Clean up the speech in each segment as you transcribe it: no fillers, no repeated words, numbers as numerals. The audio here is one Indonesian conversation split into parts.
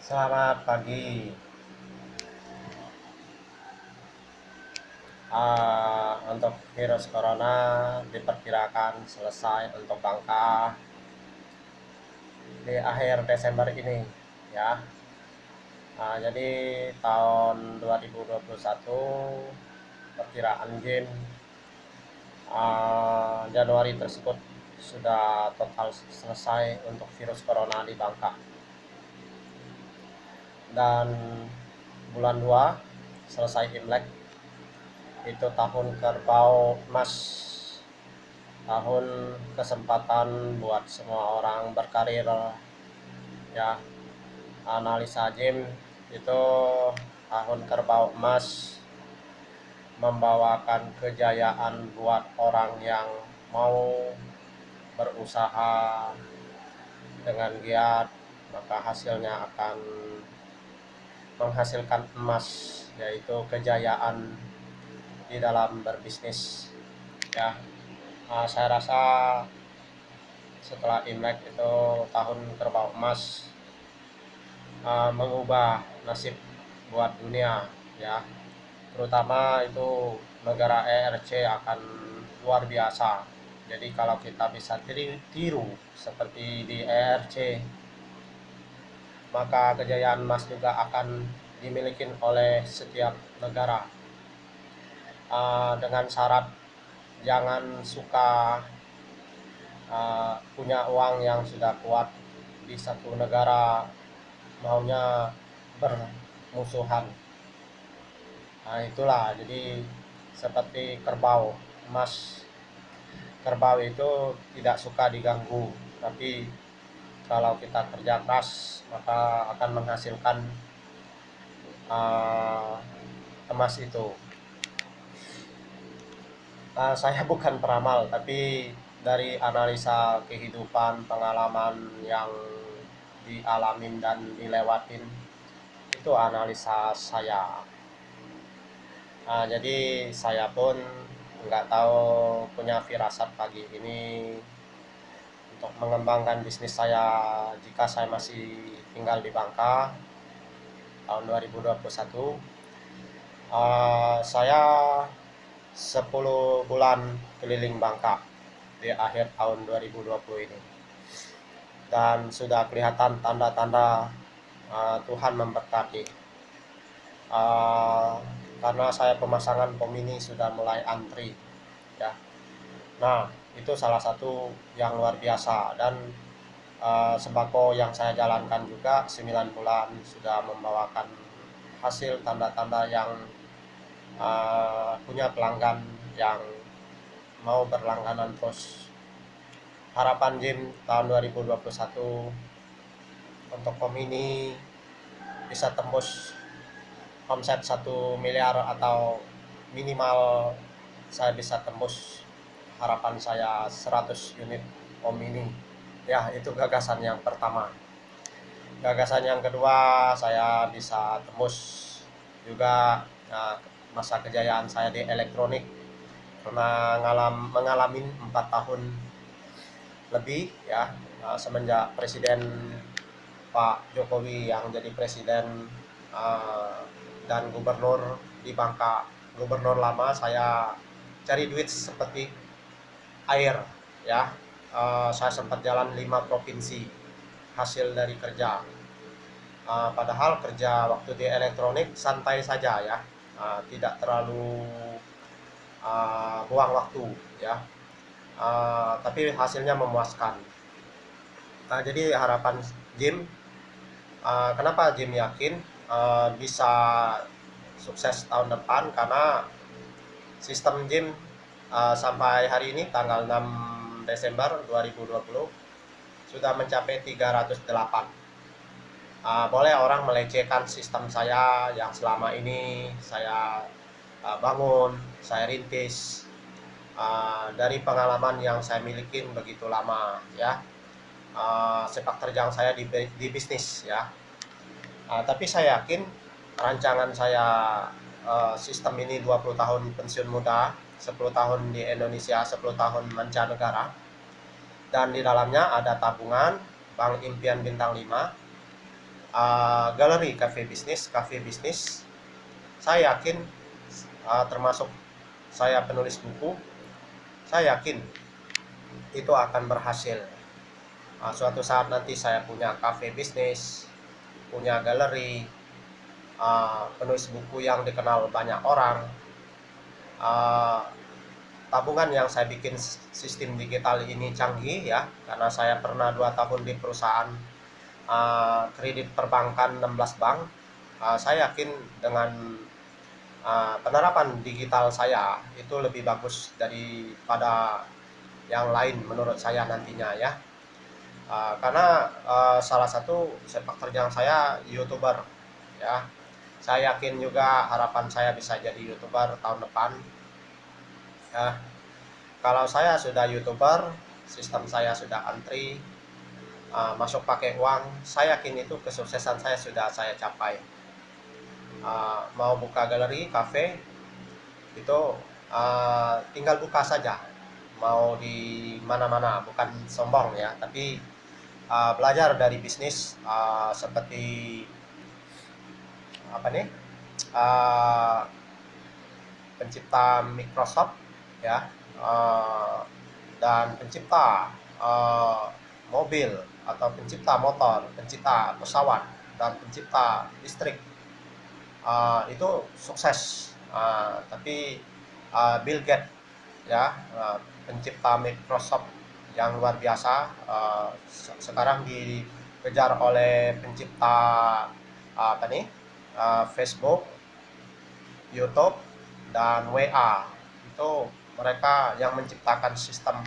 Selamat pagi. Untuk virus corona diperkirakan selesai untuk Bangka di akhir Desember ini, ya. Jadi tahun 2021 perkiraan Jim Januari tersebut sudah total selesai untuk virus corona di Bangka. Dan bulan 2 selesai Imlek, itu tahun kerbau emas, tahun kesempatan buat semua orang berkarir, ya. Analisa Jim itu tahun kerbau emas membawakan kejayaan buat orang yang mau berusaha dengan giat, maka hasilnya akan menghasilkan emas, yaitu kejayaan di dalam berbisnis, ya. Saya rasa setelah Imlek itu tahun kerbau emas mengubah nasib buat dunia, ya. Terutama itu negara ERC akan luar biasa. Jadi kalau kita bisa tiru seperti di ERC, maka kejayaan emas juga akan dimiliki oleh setiap negara, dengan syarat jangan suka punya uang yang sudah kuat di satu negara, maunya bermusuhan. Itulah, jadi seperti kerbau emas. Kerbau itu tidak suka diganggu, tapi kalau kita kerja keras maka akan menghasilkan emas itu. Saya bukan peramal, tapi dari analisa kehidupan, pengalaman yang dialamin dan dilewatin, itu analisa saya. Jadi saya pun nggak tahu, punya firasat pagi ini untuk mengembangkan bisnis saya jika saya masih tinggal di Bangka tahun 2021. Saya 10 bulan keliling Bangka di akhir tahun 2020 ini, dan sudah kelihatan tanda-tanda Tuhan memberkati. Karena saya pemasangan pomini sudah mulai antri, ya. Nah, itu salah satu yang luar biasa. Dan sembako yang saya jalankan juga 9 bulan sudah membawakan hasil, tanda-tanda yang punya pelanggan yang mau berlangganan terus. Harapan Jim tahun 2021 untuk pomini bisa tembus omset 1 miliar, atau minimal saya bisa tembus, harapan saya 100 unit pomini. Ya, itu gagasan yang pertama. Gagasan yang kedua, saya bisa tembus juga masa kejayaan saya di elektronik, pernah mengalami 4 tahun lebih, ya, semenjak Presiden Pak Jokowi yang jadi presiden dan gubernur di Bangka. Gubernur lama saya cari duit seperti air, ya. Saya sempat jalan 5 provinsi hasil dari kerja. Padahal kerja waktu di elektronik santai saja, ya. Tidak terlalu buang waktu, ya. Tapi hasilnya memuaskan. Jadi harapan Jim, kenapa Jim yakin bisa sukses tahun depan, karena sistem Jim sampai hari ini tanggal 6 Desember 2020 sudah mencapai 308. Boleh orang melecehkan sistem saya yang selama ini saya bangun, saya rintis, dari pengalaman yang saya miliki begitu lama, ya. Sepak terjang saya di bisnis, ya. Tapi saya yakin rancangan saya, sistem ini 20 tahun pensiun muda, 10 tahun di Indonesia, 10 tahun mancanegara, dan di dalamnya ada tabungan Bank Impian Bintang 5, galeri cafe bisnis, saya yakin, termasuk saya penulis buku, saya yakin itu akan berhasil. Suatu saat nanti saya punya cafe bisnis, punya galeri, penulis buku yang dikenal banyak orang. Tabungan yang saya bikin sistem digital ini canggih ya, karena saya pernah 2 tahun di perusahaan kredit perbankan 16 bank. Saya yakin dengan penerapan digital saya itu lebih bagus daripada yang lain menurut saya nantinya ya. Karena salah satu sepak terjang saya YouTuber ya. Saya yakin juga harapan saya bisa jadi YouTuber tahun depan ya. Kalau saya sudah YouTuber, sistem saya sudah antri, masuk pakai uang, saya yakin itu kesuksesan saya sudah saya capai. Mau buka galeri, cafe, itu tinggal buka saja. Mau di mana-mana, bukan sombong ya, tapi belajar dari bisnis, seperti apa nih, pencipta Microsoft ya, dan pencipta mobil atau pencipta motor, pencipta pesawat, dan pencipta listrik, itu sukses. Tapi Bill Gates ya, pencipta Microsoft yang luar biasa, sekarang dikejar oleh pencipta apa nih, Facebook, YouTube, dan WA. Itu mereka yang menciptakan sistem,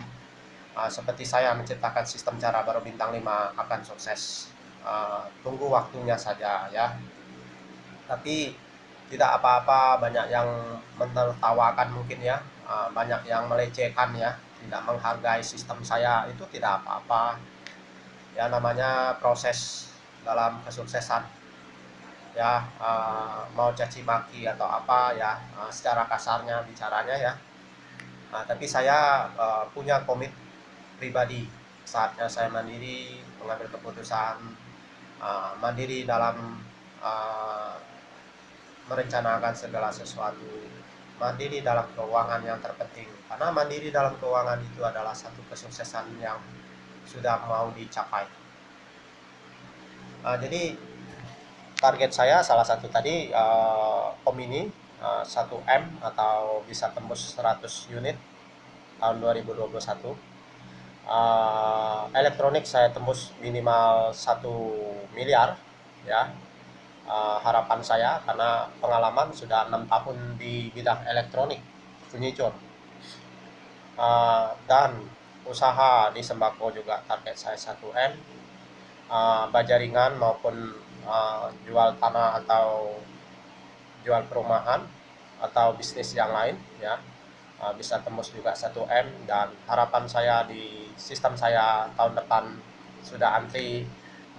seperti saya menciptakan sistem cara baru bintang 5 akan sukses. Tunggu waktunya saja ya. Tapi tidak apa-apa, banyak yang menertawakan mungkin ya, banyak yang melecehkan ya, tidak menghargai sistem saya, itu tidak apa-apa ya, namanya proses dalam kesuksesan ya. Mau caci maki atau apa ya, secara kasarnya bicaranya ya, tapi saya punya komit pribadi. Saatnya saya mandiri, mengambil keputusan, mandiri dalam merencanakan segala sesuatu, mandiri dalam keuangan yang terpenting, karena mandiri dalam keuangan itu adalah satu kesuksesan yang sudah mau dicapai. Jadi target saya salah satu tadi, Omini 1M atau bisa tembus 100 unit tahun 2021. Elektronik saya tembus minimal 1 miliar ya. Harapan saya, karena pengalaman sudah 6 tahun di bidang elektronik furniture, dan usaha di sembako juga target saya 1M, bajaringan maupun jual tanah atau jual perumahan atau bisnis yang lain ya, bisa tembus juga 1M. Dan harapan saya di sistem saya tahun depan sudah antri,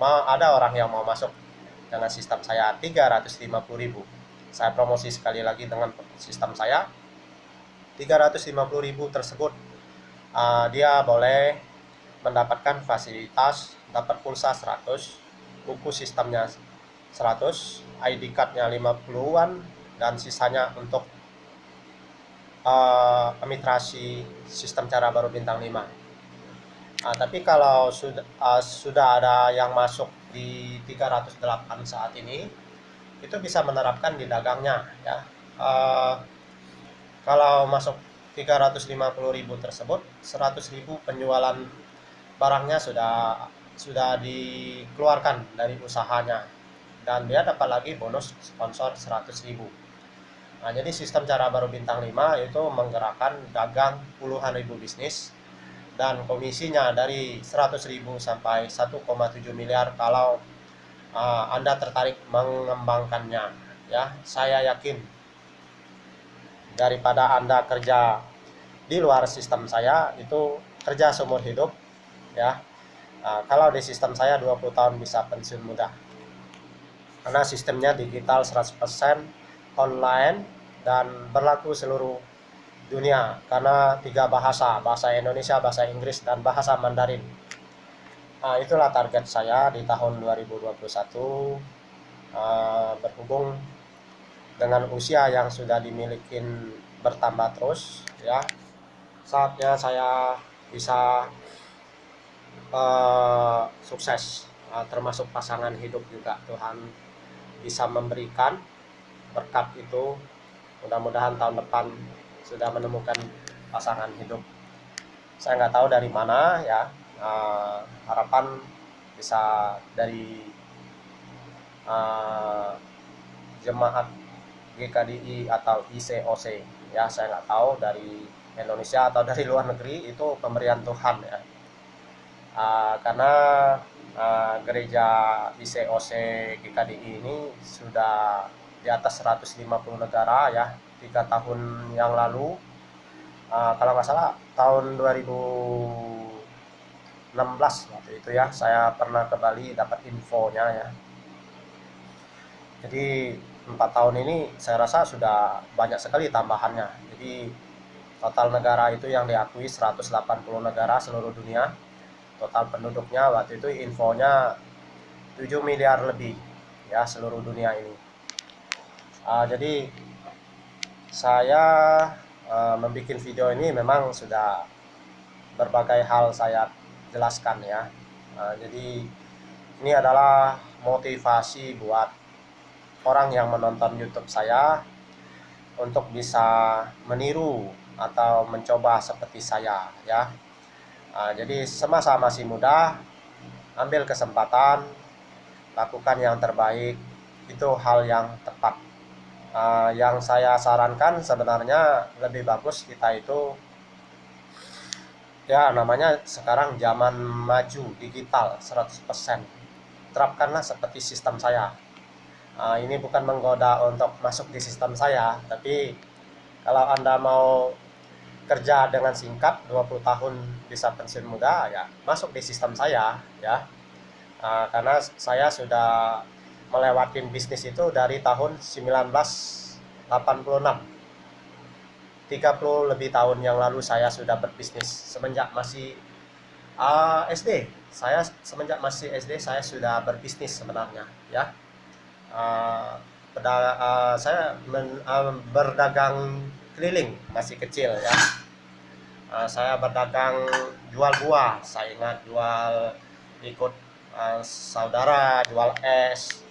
ada orang yang mau masuk dengan sistem saya 350.000. Saya promosi sekali lagi dengan sistem saya 350.000 tersebut, dia boleh mendapatkan fasilitas, dapat pulsa 100, buku sistemnya 100, ID cardnya 50-an, dan sisanya untuk administrasi sistem cara baru bintang 5. Tapi kalau sudah ada yang masuk di 308 saat ini, itu bisa menerapkan di dagangnya ya. Kalau masuk 350.000 tersebut, 100.000 penjualan barangnya sudah dikeluarkan dari usahanya, dan dia dapat lagi bonus sponsor 100.000. Jadi sistem cara baru bintang 5 itu menggerakkan dagang puluhan ribu bisnis, dan komisinya dari 100.000 sampai 1,7 miliar kalau Anda tertarik mengembangkannya ya. Saya yakin daripada Anda kerja di luar sistem saya, itu kerja seumur hidup ya. Kalau di sistem saya 20 tahun bisa pensiun muda, karena sistemnya digital 100%, online, dan berlaku seluruh dunia, karena 3 bahasa Indonesia, bahasa Inggris, dan bahasa Mandarin. Itulah target saya di tahun 2021, berhubung dengan usia yang sudah dimiliki bertambah terus ya, saatnya saya bisa sukses, termasuk pasangan hidup juga. Tuhan bisa memberikan berkat itu, mudah-mudahan tahun depan sudah menemukan pasangan hidup. Saya nggak tahu dari mana ya, harapan bisa dari jemaat GKDI atau ICOC ya, saya nggak tahu dari Indonesia atau dari luar negeri, itu pemberian Tuhan ya. Karena gereja ICOC GKDI ini sudah di atas 150 negara ya, 3 tahun yang lalu, kalau nggak salah tahun 2016 waktu itu ya, saya pernah ke Bali dapat infonya ya. Jadi 4 tahun ini saya rasa sudah banyak sekali tambahannya. Jadi total negara itu yang diakui 180 negara seluruh dunia. Total penduduknya waktu itu infonya 7 miliar lebih ya, seluruh dunia ini. Jadi saya membuat video ini memang sudah berbagai hal saya jelaskan ya. Jadi ini adalah motivasi buat orang yang menonton YouTube saya untuk bisa meniru atau mencoba seperti saya ya. Jadi semasa masih muda, ambil kesempatan, lakukan yang terbaik, itu hal yang tepat. Yang saya sarankan sebenarnya lebih bagus kita itu ya, namanya sekarang zaman maju digital 100%. Terapkanlah seperti sistem saya. Ini bukan menggoda untuk masuk di sistem saya, tapi kalau Anda mau kerja dengan singkat 20 tahun bisa pensiun muda ya, masuk di sistem saya ya. Karena saya sudah melewati bisnis itu dari tahun 1986. 30 lebih tahun yang lalu saya sudah berbisnis semenjak masih SD. Semenjak masih SD saya sudah berbisnis sebenarnya ya. Saya berdagang keliling masih kecil ya. Saya berdagang jual buah, saya ingat jual ikut saudara jual es.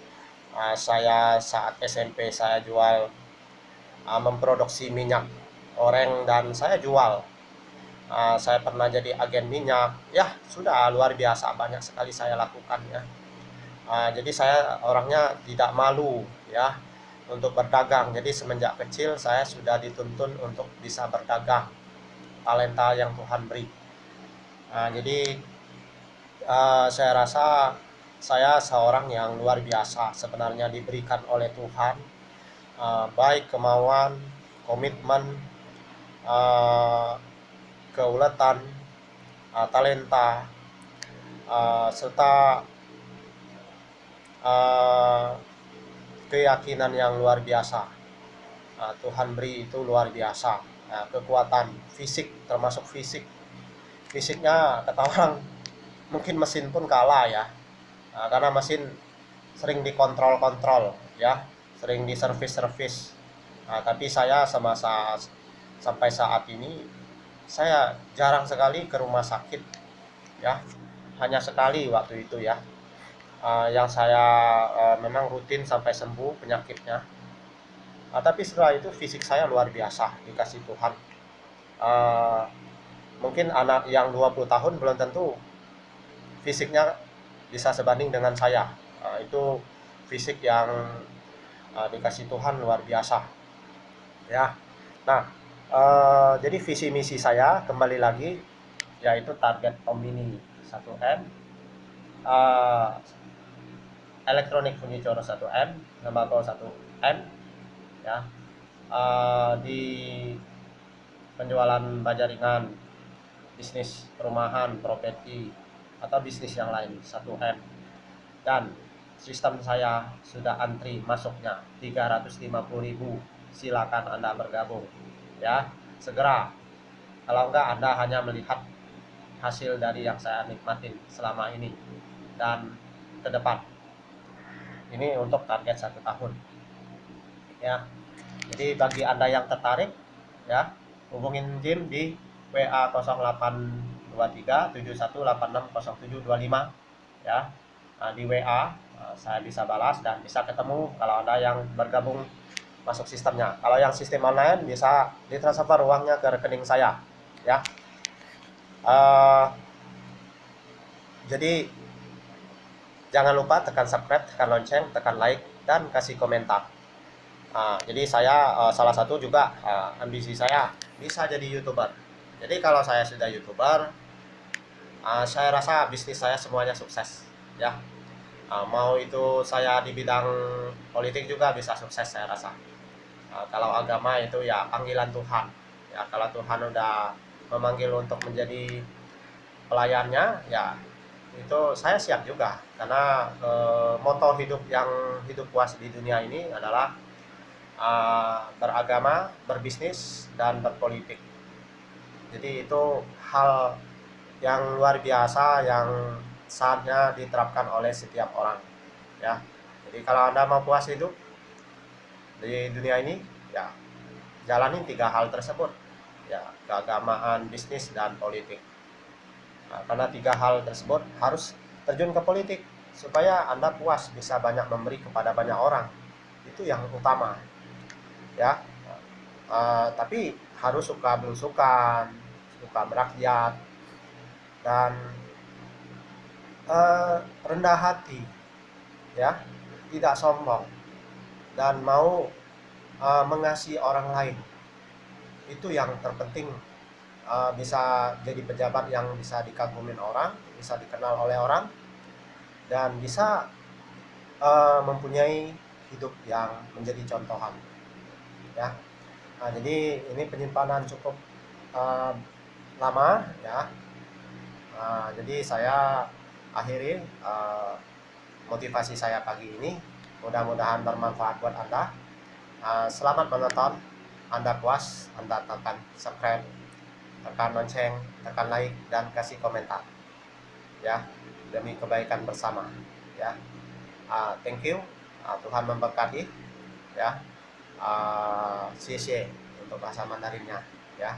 Saya saat SMP saya jual memproduksi minyak goreng dan saya jual. Saya pernah jadi agen minyak ya, sudah luar biasa banyak sekali saya lakukan ya. Jadi saya orangnya tidak malu ya untuk berdagang. Jadi semenjak kecil saya sudah dituntun untuk bisa berdagang, talenta yang Tuhan beri. Jadi saya rasa saya seorang yang luar biasa sebenarnya, diberikan oleh Tuhan baik kemauan, komitmen, keuletan, talenta, serta keyakinan yang luar biasa. Tuhan beri itu luar biasa. Kekuatan fisik, termasuk fisiknya kata orang mungkin mesin pun kalah ya, karena mesin sering dikontrol ya, sering diservis. Tapi saya sampai saat ini saya jarang sekali ke rumah sakit ya, hanya sekali waktu itu ya. Yang saya memang rutin sampai sembuh penyakitnya. Tapi setelah itu fisik saya luar biasa dikasih Tuhan. Mungkin anak yang 20 tahun belum tentu fisiknya bisa sebanding dengan saya. Itu fisik yang dikasih Tuhan luar biasa ya. Nah, jadi visi misi saya kembali lagi yaitu target Omni 1M, elektronik furniture 1M, tembakau 1M ya. Di penjualan baja ringan, bisnis perumahan, properti atau bisnis yang lain 1M. Dan sistem saya sudah antri masuknya 350.000. Silakan Anda bergabung ya, segera. Kalau enggak Anda hanya melihat hasil dari yang saya nikmatin selama ini dan ke depan. Ini untuk target 1 tahun ya. Jadi bagi Anda yang tertarik ya, hubungin Jim di WA 0823 71860725 ya. Nah, di WA saya bisa balas dan bisa ketemu kalau ada yang bergabung masuk sistemnya. Kalau yang sistem online bisa ditransfer uangnya ke rekening saya ya. Jadi jangan lupa tekan subscribe, tekan lonceng, tekan like, dan kasih komentar. Jadi saya salah satu juga ambisi saya bisa jadi YouTuber. Jadi kalau saya sudah YouTuber, saya rasa bisnis saya semuanya sukses ya. Mau itu saya di bidang politik juga bisa sukses saya rasa. Kalau agama itu ya panggilan Tuhan. Ya kalau Tuhan udah memanggil untuk menjadi pelayannya, ya itu saya siap juga karena moto hidup yang hidup puas di dunia ini adalah beragama, berbisnis, dan berpolitik. Jadi itu hal yang luar biasa yang saatnya diterapkan oleh setiap orang ya. Jadi kalau Anda mau puas hidup di dunia ini ya, jalani 3 hal tersebut ya, keagamaan, bisnis, dan politik. Karena 3 hal tersebut harus terjun ke politik supaya Anda puas bisa banyak memberi kepada banyak orang. Itu yang utama ya. Tapi harus suka belusukan, suka merakyat, dan rendah hati ya, tidak sombong, dan mau mengasihi orang lain. Itu yang terpenting. Bisa jadi pejabat yang bisa dikagumin orang, bisa dikenal oleh orang, dan bisa mempunyai hidup yang menjadi contohan ya. Jadi ini penyimpanan cukup lama ya. Jadi saya akhiri motivasi saya pagi ini. Mudah-mudahan bermanfaat buat Anda. Selamat menonton. Anda puas, Anda tekan subscribe, tekan lonceng, tekan like, dan kasih komentar ya, demi kebaikan bersama ya. Thank you. Tuhan memberkati ya. CC untuk bahasa Mandarinnya ya.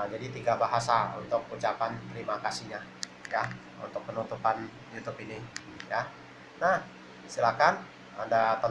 Jadi 3 bahasa untuk ucapan terima kasihnya ya, untuk penutupan YouTube ini ya. Nah, silakan Anda tonton